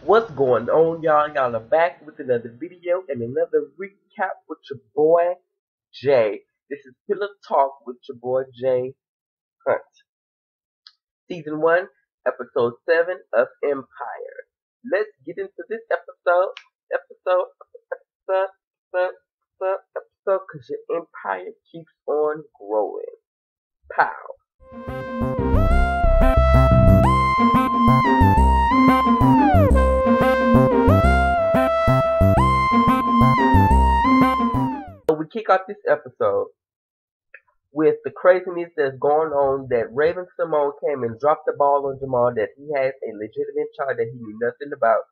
What's going on, y'all? Y'all are back with another video and another recap with your boy Jay. This is Pillow Talk with your boy Jay Hunt. Season 1, Episode 7 of Empire. Let's get into this episode, because your empire keeps on growing. Pow. We kick off this episode with the craziness that's going on that Raven Simone came and dropped the ball on Jamal that he has a legitimate child that he knew nothing about.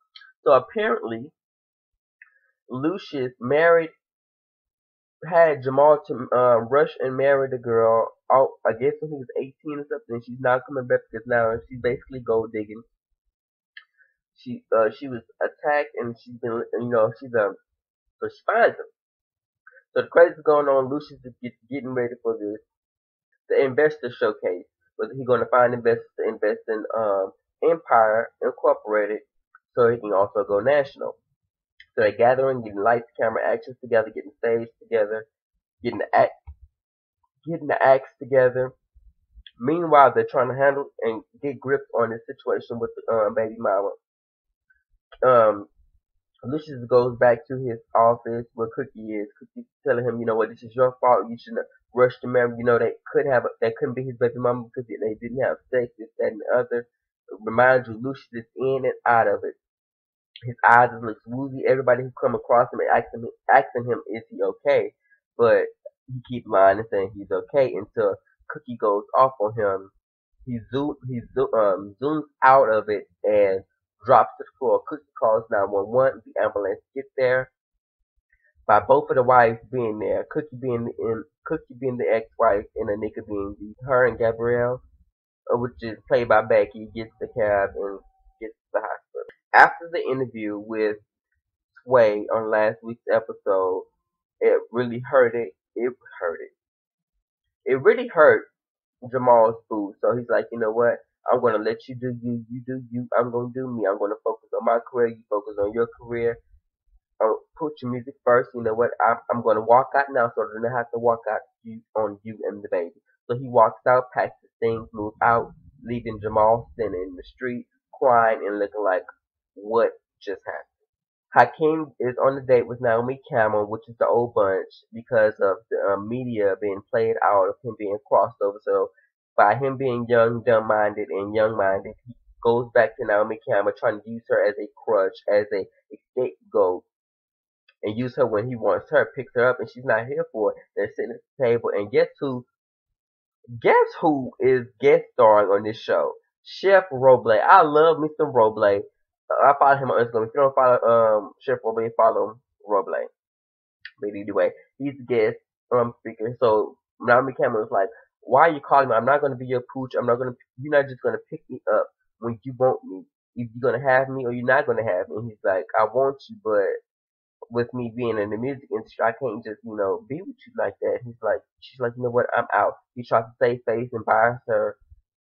So apparently, Lucius had Jamal to rush and marry the girl. I guess when he was 18 or something. She's not coming back because now she's basically gold digging. She was attacked and she's been so she finds him. So the crazy is going on. Lucius is getting ready for the investor showcase. Whether he's going to find investors to invest in Empire Incorporated, so he can also go national. So they're gathering, getting lights, camera, actions together, getting stage together, getting the acts together. Meanwhile, they're trying to handle and get grips on this situation with the baby mama. Lucius goes back to his office where Cookie is. Cookie's telling him, you know what, this is your fault. You shouldn't have rushed to marry. That couldn't be his baby mama because they didn't have sex, this, that, and the other. Reminds you, Lucius is in and out of it. His eyes look woozy. Everybody who come across him and asking him, is he okay? But he keeps lying and saying he's okay until Cookie goes off on him. He zooms out of it and drops to the floor. Cookie calls 911. The ambulance gets there. By both of the wives being there, Cookie being the ex-wife and Anika being her and Gabrielle, which is played by Becky, gets the cab and gets to the hospital. After the interview with Sway on last week's episode, it really hurt it. It really hurt Jamal's food. So he's like, you know what? I'm gonna let you do you. You do you. I'm gonna do me. I'm gonna focus on my career. You focus on your career. Put your music first. You know what? I'm gonna walk out now, so I don't have to walk out on you and the baby. So he walks out, packs his things, moves out, leaving Jamal standing in the street, crying and looking like, what just happened? Hakeem is on a date with Naomi Campbell, which is the old bunch, because of the media being played out of him being crossed over. So by him being young, dumb-minded, and young-minded, he goes back to Naomi Campbell, trying to use her as a crutch, as a scapegoat, and use her when he wants her, picks her up, and she's not here for it. They're sitting at the table, and guess who is guest starring on this show? Chef Roble. I love me some Roble. I follow him on Instagram. If you don't follow Chef Roble, follow Roble. But anyway, he's the guest speaker. So Naomi Campbell was like, why are you calling me? I'm not gonna be your pooch. You're not just gonna pick me up when you want me. If you're gonna have me or you're not gonna have me. And he's like, I want you, but with me being in the music industry, I can't just, be with you like that. She's like, you know what? I'm out. He tries to save face and buys her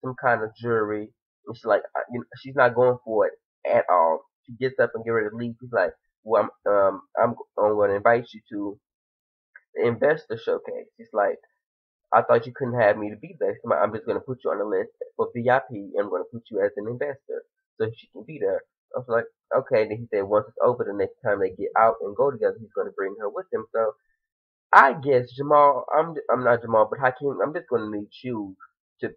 some kind of jewelry. And she's like, she's not going for it at all. She gets up and get ready to leave. He's like, well, I'm going to invite you to the investor showcase. She's like, I thought you couldn't have me to be there. So I'm just going to put you on the list for VIP. And I'm going to put you as an investor so she can be there. I was like, okay. Then he said once it's over, the next time they get out and go together, he's going to bring her with him. So I guess Jamal, I'm not Jamal, but Hakeem, I'm just going to need you to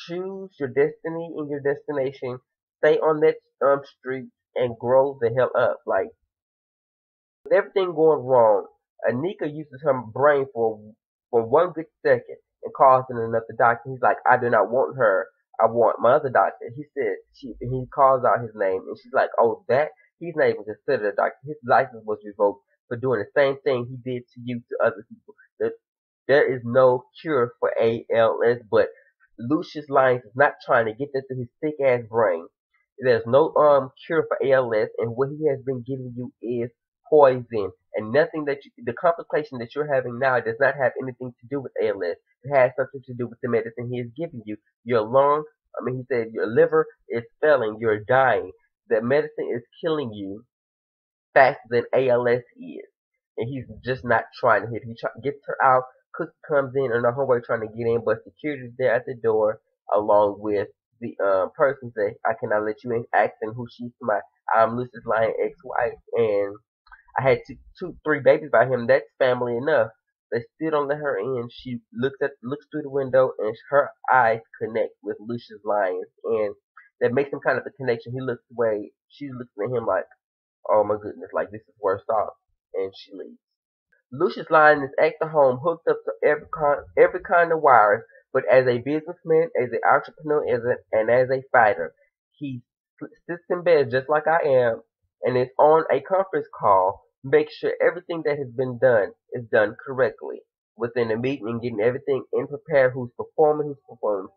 choose your destiny and your destination. Stay on that street and grow the hell up. Like, with everything going wrong, Anika uses her brain for one good second and calls in another doctor. He's like, I do not want her. I want my other doctor. He said, he calls out his name, and she's like, oh, that? He's not even considered a doctor. His license was revoked for doing the same thing he did to you, to other people. There is no cure for ALS, but Lucius Lyons is not trying to get that to his thick ass brain. There's no cure for ALS, and what he has been giving you is poison. And nothing the complication that you're having now does not have anything to do with ALS. It has something to do with the medicine he is giving you. Your lung, he said your liver is failing, you're dying. that medicine is killing you faster than ALS is. And he's just not trying to hit. Gets her out. Cookie comes in on her homeway trying to get in, but security's there at the door along with the person say, I cannot let you in, asking who she's my I'm Lucy's Lion ex-wife, and I had three babies by him. That's family enough. They still don't let her in. She looks through the window, and her eyes connect with Lucius Lyons, and that makes him kind of a connection. He looks away. She's looking at him like, oh my goodness, like this is worse off, and she leaves. Lucius Lyon is at the home, hooked up to every kind of wires, but as a businessman, as an entrepreneur, and as a fighter, he sits in bed just like I am, and is on a conference call, make sure everything that has been done is done correctly within the meeting and getting everything in prepared. Who's performing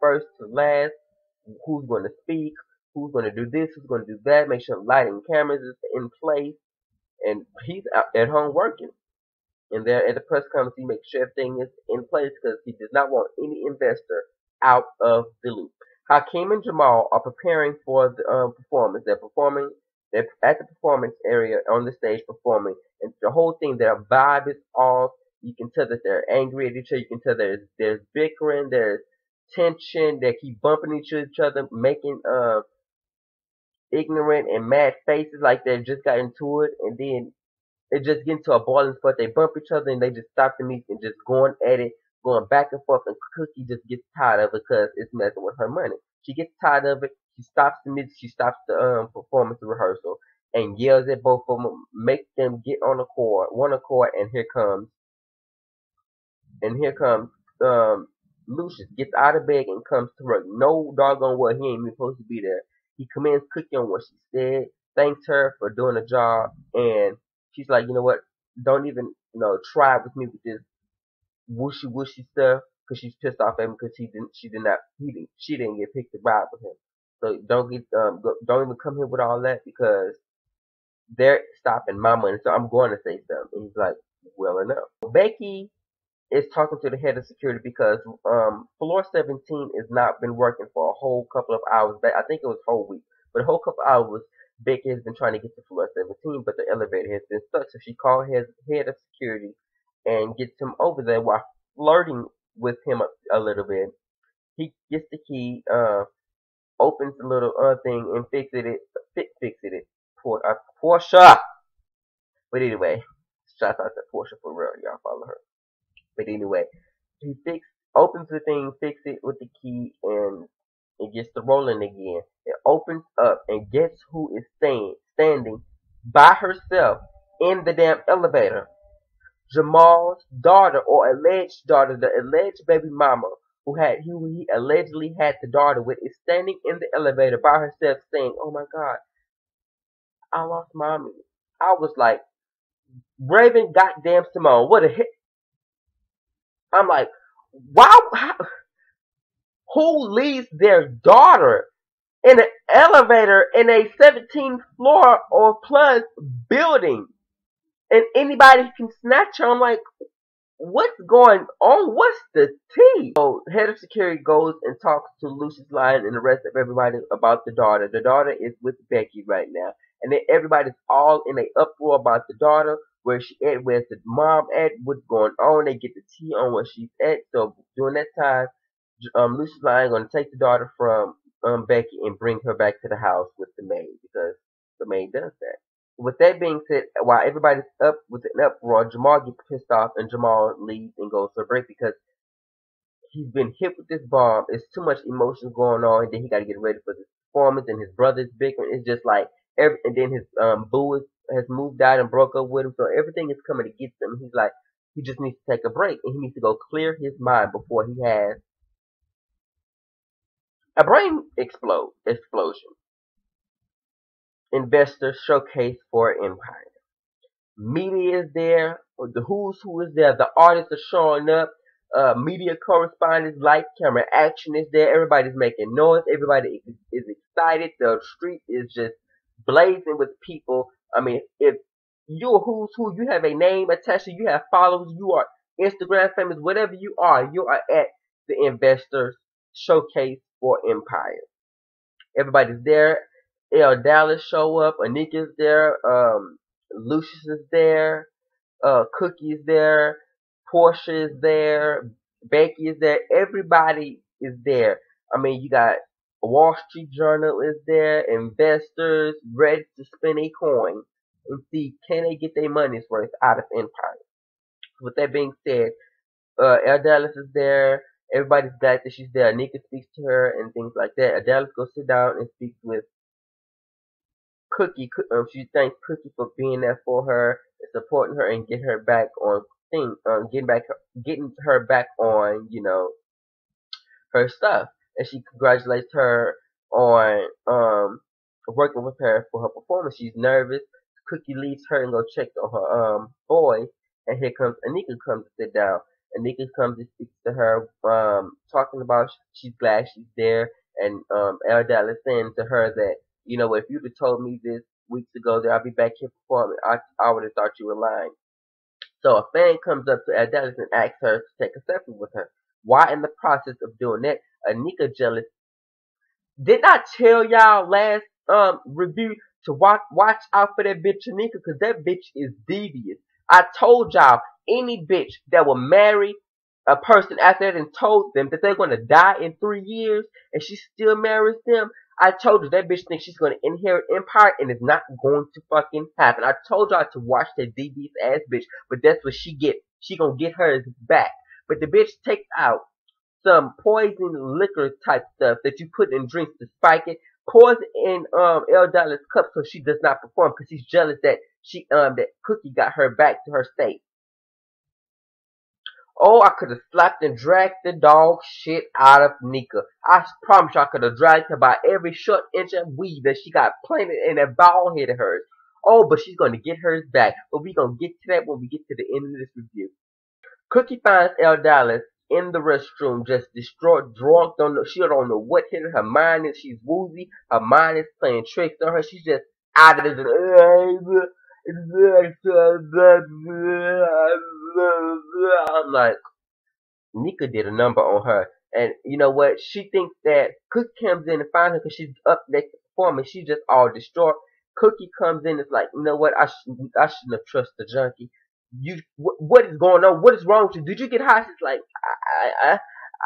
first to last, who's going to speak, who's going to do this, who's going to do that, make sure lighting cameras is in place, and he's out at home working. And there at the press conference, he makes sure everything is in place because he does not want any investor out of the loop. Hakeem and Jamal are preparing for the performance. They're performing. They're at the performance area on the stage performing, and the whole thing, their vibe is off. You can tell that they're angry at each other. You can tell there's bickering, there's tension. They keep bumping each other, making ignorant and mad faces like they've just got into it, and then it just gets to a boiling spot. They bump each other and they just stop the meet and just going at it, going back and forth. And Cookie just gets tired of it because it's messing with her money. She gets tired of it. She stops the meet. She stops the performance rehearsal and yells at both of them, make them get on one accord. And here comes Lucius gets out of bed and comes to work. No doggone what, he ain't even supposed to be there. He commends Cookie on what she said, thanks her for doing the job, and she's like, you know what? Don't even, try with me with this whooshy stuff, because she's pissed off at him because she didn't get picked to ride with him. So don't even come here with all that because they're stopping my money. So I'm going to say something. And he's like, well enough. Becky is talking to the head of security because floor 17 has not been working for a whole couple of hours. I think it was a whole week, but a whole couple of hours. Becky has been trying to get to floor 17, but the elevator has been stuck. So she called his head of security and gets him over there while flirting with him a little bit. He gets the key, opens the little thing and fixes it. Portia. But anyway, shout out to Portia for real. Y'all follow her. But anyway, he opens the thing, fixes it with the key, and it gets to rolling again. It opens up, and guess who is standing by herself in the damn elevator? Jamal's daughter, or alleged daughter, the alleged baby mama, who he allegedly had the daughter with, is standing in the elevator by herself, saying, "Oh my God, I lost mommy." I was like, Raven, goddamn Simone, what a hit! I'm like, wow, who leaves their daughter in an elevator in a 17th floor or plus building, and anybody can snatch her? I'm like, what's going on? What's the tea? So head of security goes and talks to Lucius Lyon and the rest of everybody about the daughter. The daughter is with Becky right now, and then everybody's all in a uproar about the daughter. Where she at, where's the mom at, what's going on. They get the tea on where she's at. So during that time, Lucius Lyon going to take the daughter from Becky and bring her back to the house with the maid, because the maid does that. With that being said, while everybody's up with an uproar, Jamal gets pissed off and Jamal leaves and goes to a break because he's been hit with this bomb. It's too much emotion going on, and then he got to get ready for this performance, and his brother's bickering. It's just like and then his boo has moved out and broke up with him, so everything is coming to get him. He's like, he just needs to take a break, and he needs to go clear his mind before he has a brain explosion. Investor showcase for Empire. Media is there. The who's who is there. The artists are showing up. Media correspondents, light, camera, action is there. Everybody's making noise. Everybody is excited. The street is just blazing with people. I mean, if you're who's who, you have a name attached to you, have followers, you are Instagram famous, whatever you are at the Investors Showcase for Empire. Everybody's there. El Dallas show up. Anika's there. Lucius is there. Cookie is there. Portia is there. Becky is there. Everybody is there. I mean, you got Wall Street Journal is there. Investors ready to spend a coin and see can they get their money's worth out of Empire. With that being said, El Dallas is there. Everybody's glad that she's there. Nika speaks to her and things like that. El Dallas goes sit down and speaks with Cookie. She thanks Cookie for being there for her and supporting her and getting her back on getting her back on, her stuff. And she congratulates her on working with her for her performance. She's nervous. Cookie leaves her and go check on her boy, and here comes Anika comes to sit down. Anika comes and speaks to her, talking about she's glad she's there, and El Dallas saying to her that, if you'd have told me this weeks ago that I'll be back here performing, I would have thought you were lying. So a fan comes up to El Dallas and asks her to take a selfie with her. While in the process of doing that, Anika jealous. Did I tell y'all last review to watch out for that bitch Anika, because that bitch is devious. I told y'all any bitch that will marry a person after that and told them that they're gonna die in 3 years and she still marries them. I told you that bitch thinks she's gonna inherit empire and it's not going to fucking happen. I told y'all to watch that devious ass bitch, but that's what she get. She gonna get hers back. But the bitch takes out some poison liquor type stuff that you put in drinks to spike it, pours it in El Dallas cup so she does not perform because she's jealous that that Cookie got her back to her state. Oh, I could have slapped and dragged the dog shit out of Nika. I promise you I could have dragged her by every short inch of weave that she got planted in that bald head of hers. Oh, but she's going to get hers back. But we're going to get to that when we get to the end of this review. Cookie finds El Dallas in the restroom, just distraught, drunk, she don't know what hit her. Her mind is, she's woozy. Her mind is playing tricks on her. She's just out of it. I'm like, Nika did a number on her. And you know what? She thinks that Cookie comes in and finds her because she's up next to perform and she's just all distraught. Cookie comes in and is like, you know what? I shouldn't have trusted the junkie. What is going on? What is wrong with you? Did you get high? She's like,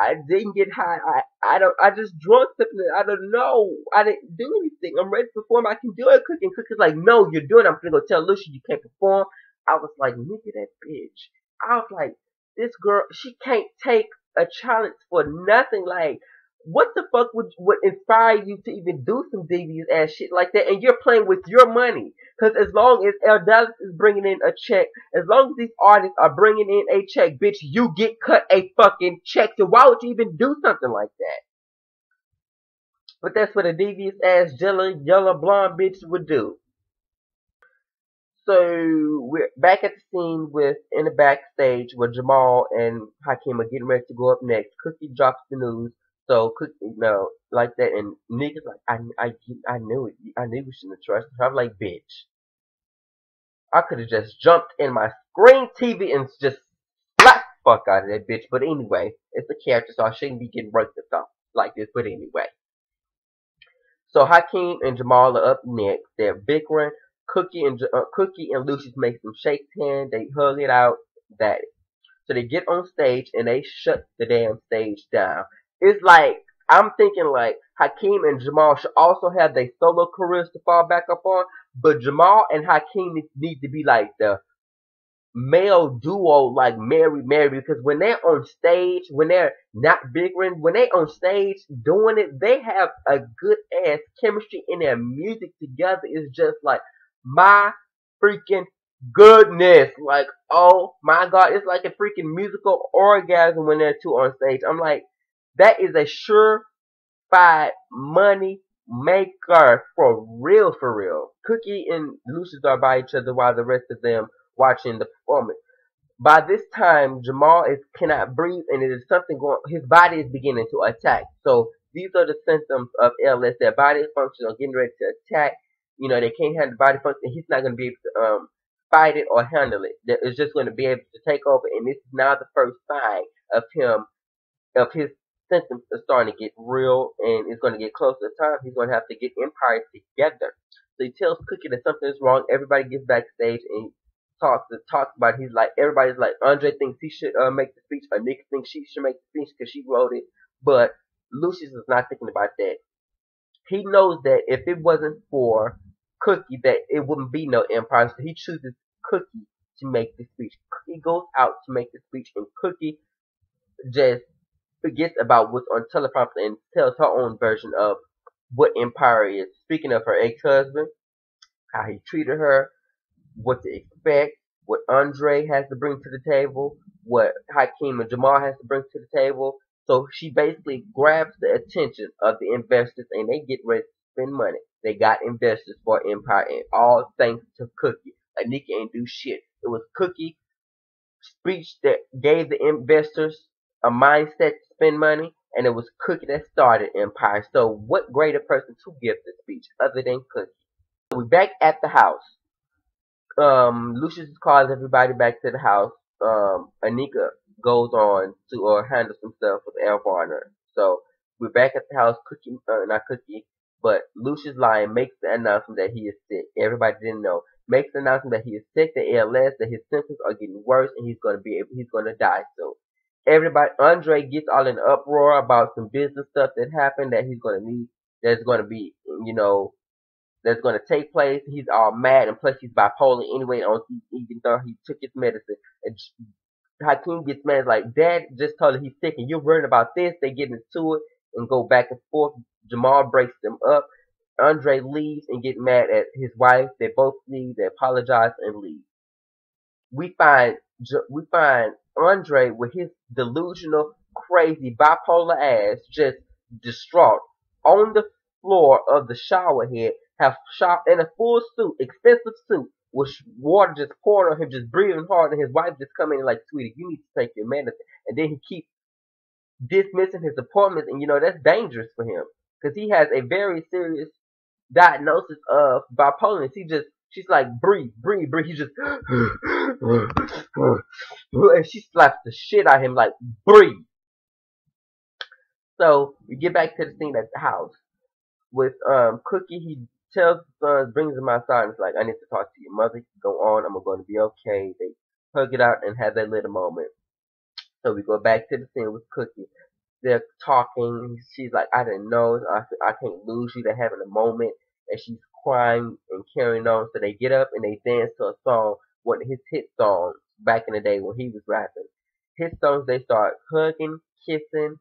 I didn't get high. I just drunk something. I don't know. I didn't do anything. I'm ready to perform. I can do it. Cookie. And Cookie's like, no, you're doing it. I'm gonna go tell Lucy you can't perform. I was like, nigga, that bitch. I was like, this girl, she can't take a challenge for nothing. Like, what the fuck would inspire you to even do some devious ass shit like that? And you're playing with your money. Because as long as El Dallas is bringing in a check, as long as these artists are bringing in a check, bitch, you get cut a fucking check. So why would you even do something like that? But that's what a devious ass yellow blonde bitch would do. So we're back at the scene in the backstage where Jamal and Hakeem are getting ready to go up next. Cookie drops the news. So Cookie, like that, and niggas like, I knew it. I knew we shouldn't have trusted her. I'm like, bitch, I could have just jumped in my screen TV and just slapped the fuck out of that bitch. But anyway, it's a character, so I shouldn't be getting worked up like this. But anyway, so Hakeem and Jamal are up next. They're bickering. Cookie and Lucius make some shake hands. They hug it out. That it. So they get on stage and they shut the damn stage down. It's like, I'm thinking like Hakeem and Jamal should also have their solo careers to fall back up on, but Jamal and Hakeem need to be like the male duo, like Mary, because when they're on stage, when they're not bickering, when they on stage doing it, they have a good ass chemistry in their music together. It's just like, my freaking goodness. Like, oh my god, it's like a freaking musical orgasm when they're two on stage. I'm like, that is a surefire money maker for real, for real. Cookie and Lucius are by each other while the rest of them watching the performance. By this time, Jamal cannot breathe and it is something going, his body is beginning to attack. So these are the symptoms of LS. Their body functions are getting ready to attack. They can't handle the body function. He's not going to be able to fight it or handle it. It's just going to be able to take over. And this is now the first sign of his symptoms are starting to get real, and it's going to get close to the time he's going to have to get Empire together. So he tells Cookie that something is wrong. Everybody gets backstage and talks about it. He's like, everybody's like, Andre thinks he should make the speech. Anika thinks she should make the speech because she wrote it. But Lucius is not thinking about that. He knows that if it wasn't for Cookie, that it wouldn't be no Empire. So he chooses Cookie to make the speech. Cookie goes out to make the speech, and Cookie just forgets about what's on teleprompter and tells her own version of what Empire is. Speaking of her ex-husband, how he treated her, what to expect, what Andre has to bring to the table, what Hakeem and Jamal has to bring to the table. So she basically grabs the attention of the investors, and they get ready to spend money. They got investors for Empire, and all thanks to Cookie. Like, Nika ain't do shit. It was Cookie speech that gave the investors a mindset to spend money, and it was Cookie that started Empire. So what greater person to give the speech other than Cookie? So we're back at the house. Lucius calls everybody back to the house. Anika goes on to handle some stuff with Al Varner. So we're back at the house. Cookie, not Cookie, but Lucius Lyon makes the announcement that he is sick. Everybody didn't know. Makes the announcement that he is sick, the ALS, that his symptoms are getting worse, and he's gonna die soon. Everybody, Andre gets all in an uproar about some business stuff that happened that he's gonna need. That's gonna be, that's going to take place. He's all mad, and plus he's bipolar anyway. Even though he took his medicine, and Hakeem gets mad, like, Dad just told him he's sick, and you're worrying about this. They get into it and go back and forth. Jamal breaks them up. Andre leaves and get mad at his wife. They both leave. They apologize and leave. We find Andre with his delusional, crazy, bipolar ass just distraught on the floor of the shower head, have shot in a full suit, expensive suit, with water just pouring on him, just breathing hard, and his wife just coming in like, sweetie, you need to take your medicine. And then he keeps dismissing his appointments, and that's dangerous for him, because he has a very serious diagnosis of bipolar. She's like, breathe, breathe, breathe. He just, and she slaps the shit out of him, like, breathe. So we get back to the scene at the house with Cookie. He tells the sons, brings him outside, and it's like, I need to talk to your mother. Go on, I'm going to be okay. They hug it out and have that little moment. So we go back to the scene with Cookie. They're talking. She's like, I didn't know. I can't lose you. They're having a moment, and she's crying and carrying on. So they get up and they dance to a song, one of his hit songs back in the day when he was rapping. His songs, they start hugging, kissing,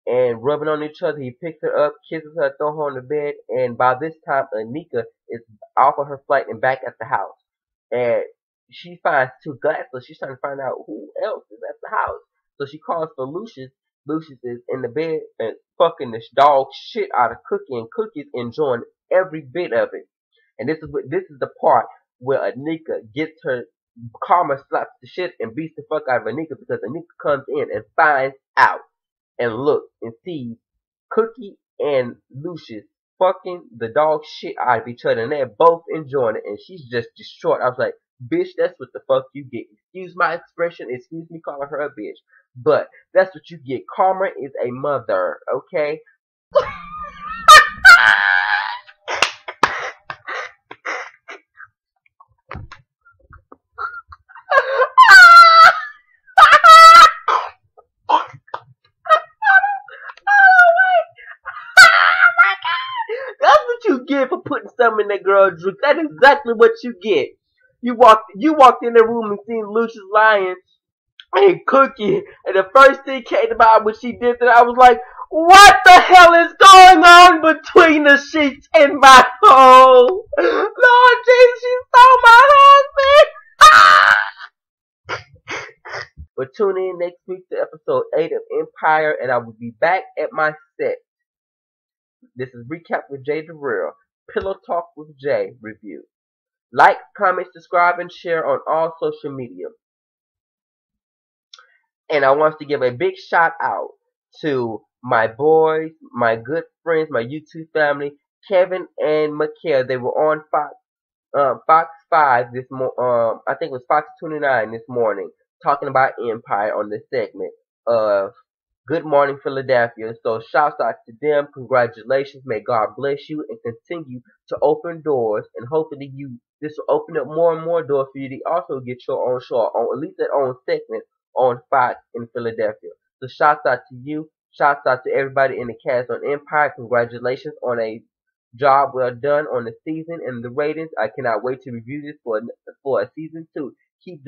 and rubbing on each other. He picks her up, kisses her, throws her on the bed, and by this time, Anika is off of her flight and back at the house. And she finds two guys, so she's trying to find out who else is at the house. So she calls for Lucius. Lucius is in the bed and fucking this dog shit out of Cookie, and Cookie's enjoying every bit of it. And this is the part where Anika gets her karma, slaps the shit and beats the fuck out of Anika, because Anika comes in and finds out and looks and sees Cookie and Lucius fucking the dog shit out of each other, and they're both enjoying it, and she's just distraught. I was like, bitch, that's what the fuck you get. Excuse my expression, excuse me calling her a bitch, but that's what you get. Karma is a mother, okay? You get for putting something in that girl's drink. That's exactly what you get. You walked in the room and seen Lucius Lyon and Cookie, and the first thing came to mind when she did that, I was like, what the hell is going on between the sheets in my home? Lord Jesus, she stole my husband. But tune in next week to episode 8 of Empire, and I will be back at my set. This is Recap with J.DAREL, Pillow Talk with J review. Like, comment, subscribe, and share on all social media. And I want to give a big shout out to my boys, my good friends, my YouTube family, Kevin and Mikhail. They were on Fox 5 this I think it was Fox 29 this morning, talking about Empire on this segment of Good Morning Philadelphia. So shouts out to them. Congratulations. May God bless you and continue to open doors. And hopefully this will open up more and more doors for you to also get your own show on at least that own segment on Fox in Philadelphia. So shouts out to you. Shouts out to everybody in the cast on Empire. Congratulations on a job well done on the season and the ratings. I cannot wait to review this for a season 2. Keep